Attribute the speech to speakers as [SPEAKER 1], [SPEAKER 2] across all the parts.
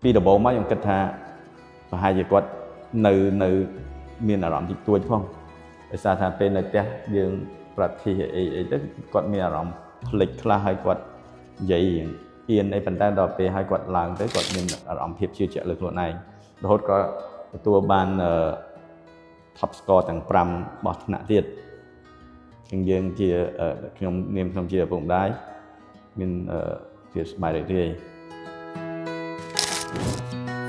[SPEAKER 1] ពីដំបូងមកខ្ញុំគិតថាប្រហែលជាគាត់នៅមានអារម្មណ៍តិចតួចផងដោយសារថាពេលនៅផ្ទះយើងប្រតិអីទៅគាត់មានអារម្មណ៍ភ្លេចខ្លះហើយគាត់និយាយអៀនអីប៉ុន្តែដល់ពេលឲ្យគាត់ឡើងទៅគាត់មានអារម្មណ៍ភាពជឿជាក់លើខ្លួនឯងរហូតក៏ទទួលបាន top score ទាំង5របស់ថ្នាក់ទៀតជាងយើងជាខ្ញុំនាមខ្ញុំជាឪពុកម្ដាយមានជាសប្បាយរីករាយ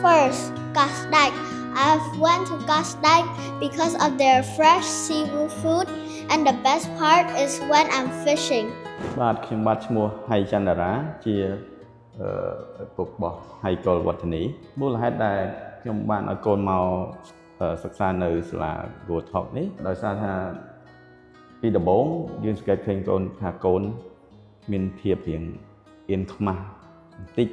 [SPEAKER 2] First, Kasdag. I've went to Kasdag because of their fresh seafood food, and the best part is when I'm fishing.
[SPEAKER 1] បាទខ្ញុំបាទឈ្មោះហៃចន្ទរាជាឪពុករបស់ហៃកុលវឌ្ឍនីមូលហេតុដែលខ្ញុំបានឲ្យកូនមកសិក្សានៅសាលា Go Talk នេះដោយសារថាពីដំបូងយើងសង្កេតឃើញកូនថាកូនមានភាពរៀងអៀនខ្មាស់បន្តិច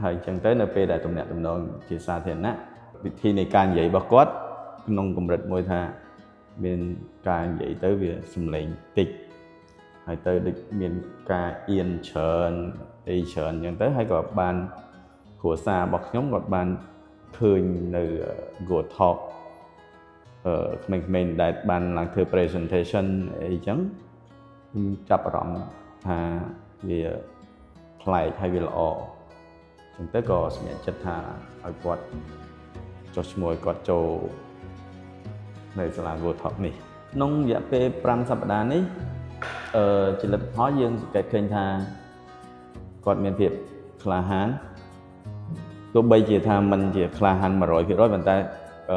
[SPEAKER 1] ហើយអញ្ចឹងទៅនៅពេលដែលទំនាក់ទំនងជាសាធារណៈវិធីនៃការនិយាយរបស់គាត់ក្នុងកម្រិតមួយថាមានការនិយាយទៅវាសំឡេងតិចហើយទៅដូចមានការអៀនច្រើនអីច្រើនអញ្ចឹងទៅហើយក៏បានគ្រួសាររបស់ខ្ញុំគាត់បានឃើញនៅ Go Talk ក្មេងៗដែលបានឡើងធ្វើ presentation អីចឹងចាប់អារម្មណ៍ថាវាប្លែកហើយវាល្អចឹងទៅក៏សម្រេចចិត្តថាឲ្យគាត់ចុះឈ្មោះឲ្យគាត់ចូលនៅសាលា Go Talk នេះក្នុងរយៈពេល5សប្តាហ៍នេះជាលទ្ធផលយើងសង្កេតឃើញថាគាត់មានភាពក្លាហានទោះបីជាថាมันជាក្លាហាន 100% ប៉ុន្តែ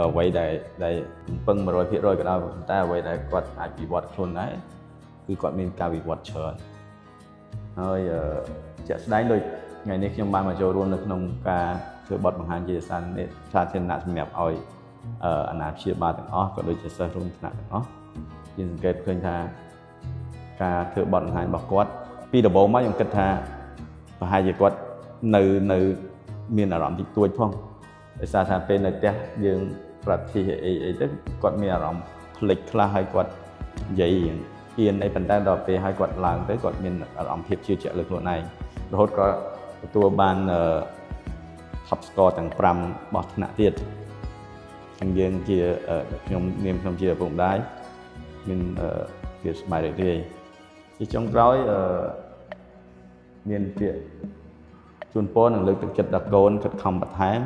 [SPEAKER 1] អ្វីដែលពឹង 100% ក៏ដោយប៉ុន្តែអ្វីដែលគាត់អាចវិវត្តខ្លួនដែរគឺគាត់មានការវិវត្តច្រើនហើយជាក់ស្ដែងដូចថ្ងៃនេះខ្ញុំបានមកចូលរួមនៅក្នុងការធ្វើបទបង្ហាញជាសាធារណៈសម្រាប់ឲ្យអាណាព្យាបាលទាំងអស់ក៏ដូចជាសិស្សរួមថ្នាក់ទាំងអស់យើងសង្កេតឃើញថាការធ្វើបទបង្ហាញរបស់គាត់ពីដំបូងមកខ្ញុំគិតថាប្រហែលជាគាត់នៅមានអារម្មណ៍តិចតួចផងដោយសារថាពេលនៅផ្ទះយើងប្រតិអីទៅគាត់មានអារម្មណ៍ភ្លេចខ្លះហើយគាត់និយាយអៀនអីប៉ុន្តែដល់ពេលឲ្យគាត់ឡើងទៅគាត់មានអារម្មណ៍ភាពជឿជាក់លើខ្លួនឯងរហូតក៏ទទួលបាន top score ទាំង5របស់ថ្នាក់ទៀតជាងយើងជាខ្ញុំនាមខ្ញុំជាឪពុកម្ដាយមានជាសប្បាយរីករាយជាចុងក្រោយមានពាក្យជូនពរនិងលើកទឹកចិត្តដល់កូនខិតខំបន្ថែម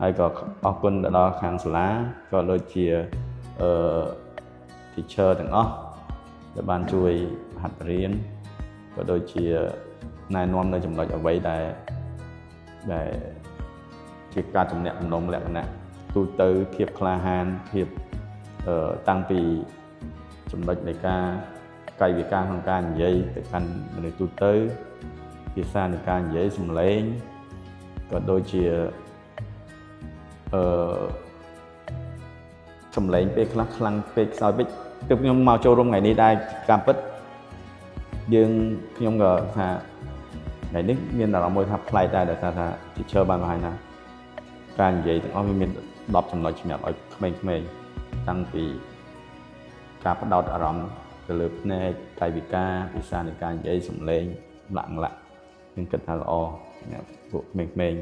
[SPEAKER 1] ហើយក៏អរគុណដល់ខាងសាលាក៏ដូចជាteacher ទាំងអស់ដែលបានជួយហាត់រៀនក៏ដូចជាណែនាំនៅចំណុចអ្វីដែលជាការទំនាក់ទំនងលក្ខណៈទូទៅភាពក្លាហានភាពតាំងពីចំណុចនៃការកាយវិការក្នុងការនិយាយទៅកាន់មនុស្សទូទៅភាសានៃការនិយាយសំឡេងក៏ដូចជាសំឡេងពេលខ្លះខ្លាំងពេកខ្សោយពេកទើបខ្ញុំមកចូលរួមថ្ងៃនេះដែរការពិតខ្ញុំក៏ថាថ្ងៃនេះមានអារម្មណ៍មួយថាប្លែកដែរដោយសារថា teacher បានបង្ហាញថាការនិយាយទាំងអស់វាមាន10ចំណុចសម្រាប់ឲ្យក្មេងៗតាំងពីការផ្ដោតអារម្មណ៍ទៅលើភ្នែកកាយវិការភាសានៃការនិយាយសំឡេងឡាក់ខ្ញុំគិតថាល្អសម្រាប់ពួកក្មេងៗ